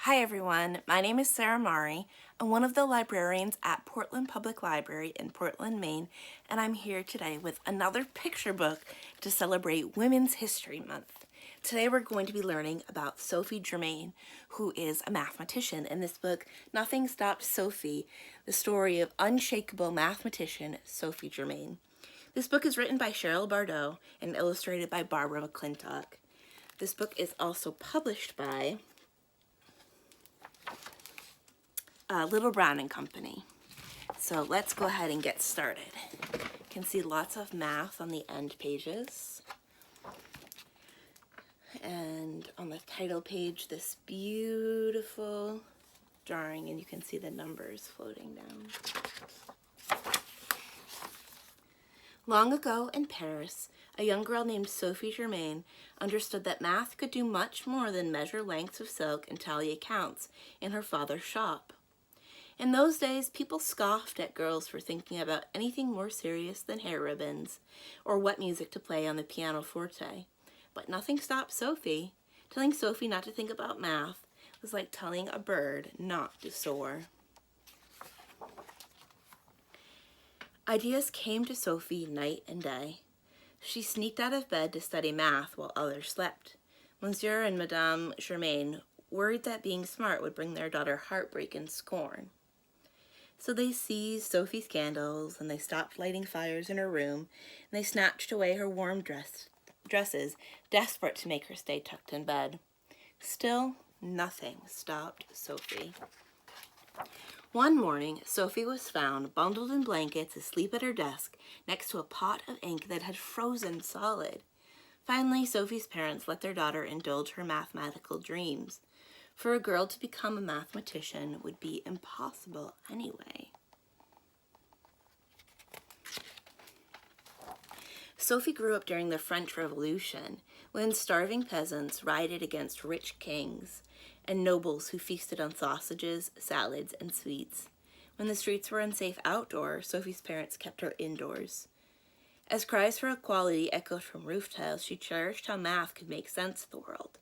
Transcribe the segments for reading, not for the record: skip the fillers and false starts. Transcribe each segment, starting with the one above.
Hi everyone, my name is Sarah Mari. I'm one of the librarians at Portland Public Library in Portland, Maine, and I'm here today with another picture book to celebrate Women's History Month. Today we're going to be learning about Sophie Germain, who is a mathematician. In this book, Nothing Stopped Sophie, the story of unshakable mathematician Sophie Germain. This book is written by Cheryl Bardoe and illustrated by Barbara McClintock. This book is also published by Little Brown and Company. So let's go ahead and get started. You can see lots of math on the end pages. And on the title page, this beautiful drawing, and you can see the numbers floating down. Long ago in Paris, a young girl named Sophie Germain understood that math could do much more than measure lengths of silk and tally accounts in her father's shop. In those days, people scoffed at girls for thinking about anything more serious than hair ribbons or what music to play on the pianoforte. But nothing stopped Sophie. Telling Sophie not to think about math was like telling a bird not to soar. Ideas came to Sophie night and day. She sneaked out of bed to study math while others slept. Monsieur and Madame Germain worried that being smart would bring their daughter heartbreak and scorn. So they seized Sophie's candles, and they stopped lighting fires in her room, and they snatched away her warm dresses, desperate to make her stay tucked in bed. Still, nothing stopped Sophie. One morning, Sophie was found bundled in blankets asleep at her desk next to a pot of ink that had frozen solid. Finally, Sophie's parents let their daughter indulge her mathematical dreams. For a girl to become a mathematician would be impossible anyway. Sophie grew up during the French Revolution, when starving peasants rioted against rich kings and nobles who feasted on sausages, salads, and sweets. When the streets were unsafe outdoors, Sophie's parents kept her indoors. As cries for equality echoed from roof tiles, she cherished how math could make sense of the world.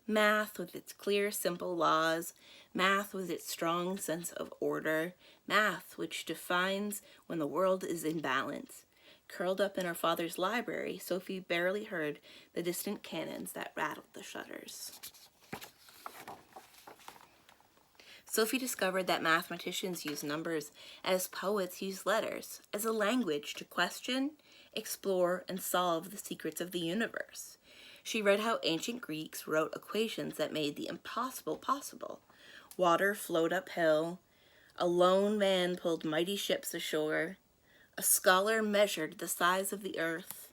Math with its clear, simple laws, math with its strong sense of order, math which defines when the world is in balance. Curled up in her father's library, Sophie barely heard the distant cannons that rattled the shutters. Sophie discovered that mathematicians use numbers as poets use letters, as a language to question, explore, and solve the secrets of the universe. She read how ancient Greeks wrote equations that made the impossible possible. Water flowed uphill. A lone man pulled mighty ships ashore. A scholar measured the size of the earth.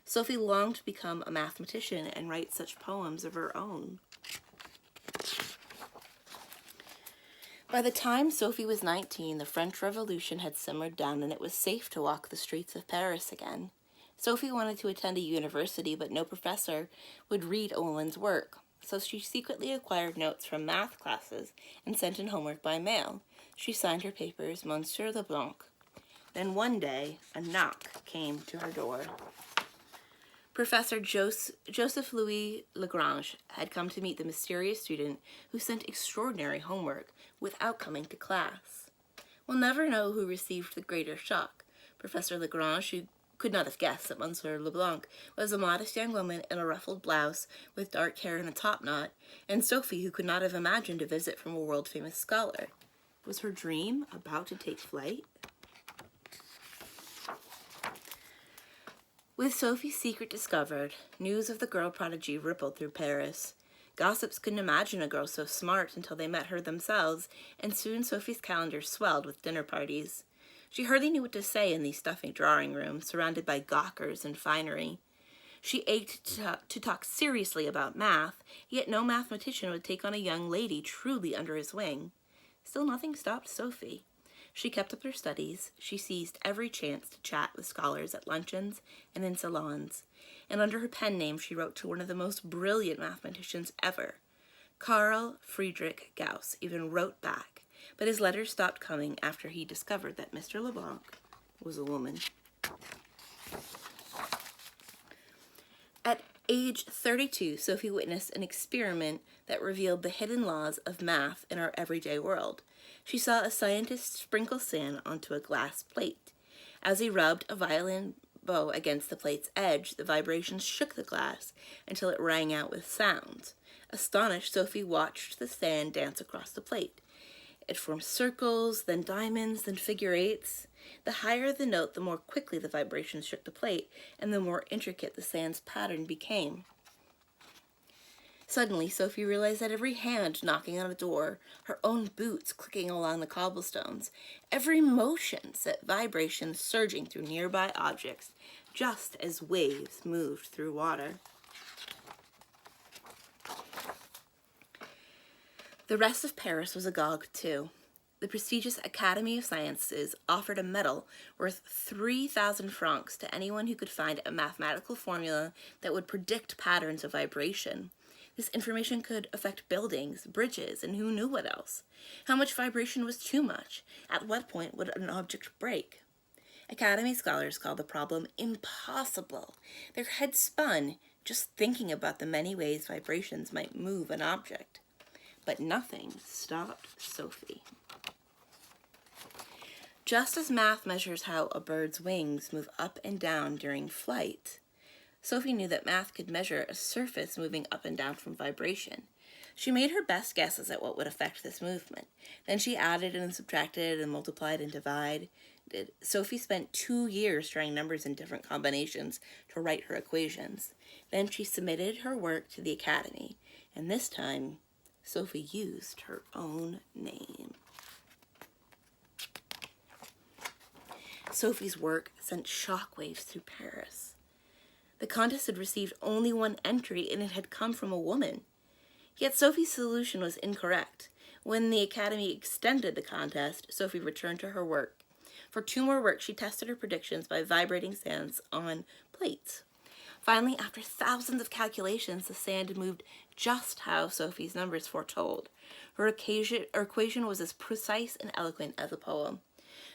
Sophie longed to become a mathematician and write such poems of her own. By the time Sophie was 19, the French Revolution had simmered down and it was safe to walk the streets of Paris again. Sophie wanted to attend a university, but no professor would read a woman's work, so she secretly acquired notes from math classes and sent in homework by mail. She signed her papers, Monsieur Leblanc. Then one day, a knock came to her door. Professor Joseph Louis Lagrange had come to meet the mysterious student who sent extraordinary homework without coming to class. We'll never know who received the greater shock, Professor Lagrange, who could not have guessed that Monsieur Leblanc was a modest young woman in a ruffled blouse with dark hair and a topknot, and Sophie, who could not have imagined a visit from a world-famous scholar. Was her dream about to take flight? With Sophie's secret discovered, news of the girl prodigy rippled through Paris. Gossips couldn't imagine a girl so smart until they met her themselves, and soon Sophie's calendar swelled with dinner parties. She hardly knew what to say in these stuffy drawing rooms, surrounded by gawkers and finery. She ached to talk seriously about math, yet no mathematician would take on a young lady truly under his wing. Still, nothing stopped Sophie. She kept up her studies. She seized every chance to chat with scholars at luncheons and in salons. And under her pen name, she wrote to one of the most brilliant mathematicians ever. Carl Friedrich Gauss even wrote back, but his letters stopped coming after he discovered that Mr. Leblanc was a woman. At age 32, Sophie witnessed an experiment that revealed the hidden laws of math in our everyday world. She saw a scientist sprinkle sand onto a glass plate. As he rubbed a violin bow against the plate's edge, the vibrations shook the glass until it rang out with sound. Astonished, Sophie watched the sand dance across the plate. It formed circles, then diamonds, then figure eights. The higher the note, the more quickly the vibrations shook the plate, and the more intricate the sand's pattern became. Suddenly, Sophie realized that every hand knocking on a door, her own boots clicking along the cobblestones, every motion set vibrations surging through nearby objects, just as waves moved through water. The rest of Paris was agog, too. The prestigious Academy of Sciences offered a medal worth 3,000 francs to anyone who could find a mathematical formula that would predict patterns of vibration. This information could affect buildings, bridges, and who knew what else. How much vibration was too much? At what point would an object break? Academy scholars called the problem impossible. Their heads spun just thinking about the many ways vibrations might move an object. But nothing stopped Sophie. Just as math measures how a bird's wings move up and down during flight, Sophie knew that math could measure a surface moving up and down from vibration. She made her best guesses at what would affect this movement. Then she added and subtracted and multiplied and divided. Sophie spent 2 years trying numbers in different combinations to write her equations. Then she submitted her work to the Academy, and this time, Sophie used her own name. Sophie's work sent shockwaves through Paris. The contest had received only one entry, and it had come from a woman. Yet Sophie's solution was incorrect. When the Academy extended the contest, Sophie returned to her work. For 2 more works, she tested her predictions by vibrating sands on plates. Finally, after thousands of calculations, the sand moved just how Sophie's numbers foretold. Her equation was as precise and eloquent as a poem.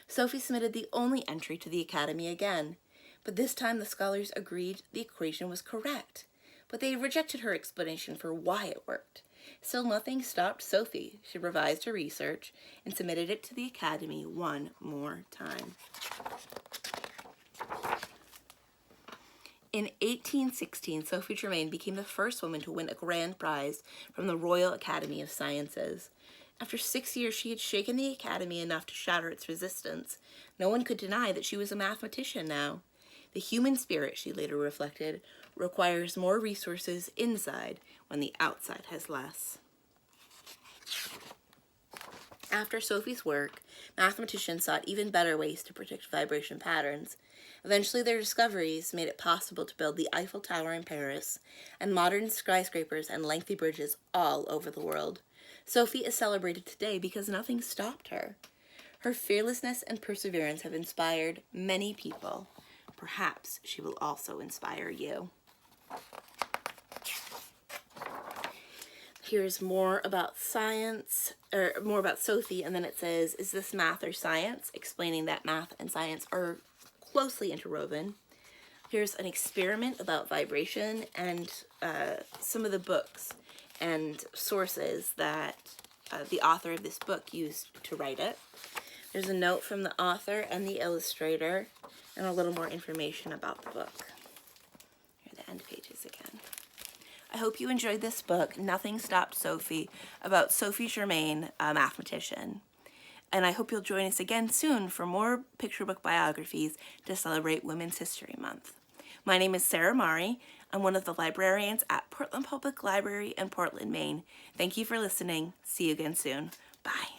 Sophie submitted the only entry to the Academy again, but this time the scholars agreed the equation was correct, but they rejected her explanation for why it worked. Still, nothing stopped Sophie. She revised her research and submitted it to the Academy one more time. In 1816, Sophie Germain became the first woman to win a grand prize from the Royal Academy of Sciences. After 6 years, she had shaken the Academy enough to shatter its resistance. No one could deny that she was a mathematician now. The human spirit, she later reflected, requires more resources inside when the outside has less. After Sophie's work, mathematicians sought even better ways to predict vibration patterns. Eventually, their discoveries made it possible to build the Eiffel Tower in Paris and modern skyscrapers and lengthy bridges all over the world. Sophie is celebrated today because nothing stopped her. Her fearlessness and perseverance have inspired many people. Perhaps she will also inspire you. Here's more about science, or more about Sophie, and then it says, is this math or science? Explaining that math and science are closely interwoven. Here's an experiment about vibration and some of the books and sources that the author of this book used to write it. There's a note from the author and the illustrator and a little more information about the book. Here are the end pages again. I hope you enjoyed this book, Nothing Stopped Sophie, about Sophie Germain, a mathematician. And I hope you'll join us again soon for more picture book biographies to celebrate Women's History Month. My name is Sarah Mari. I'm one of the librarians at Portland Public Library in Portland, Maine. Thank you for listening. See you again soon. Bye.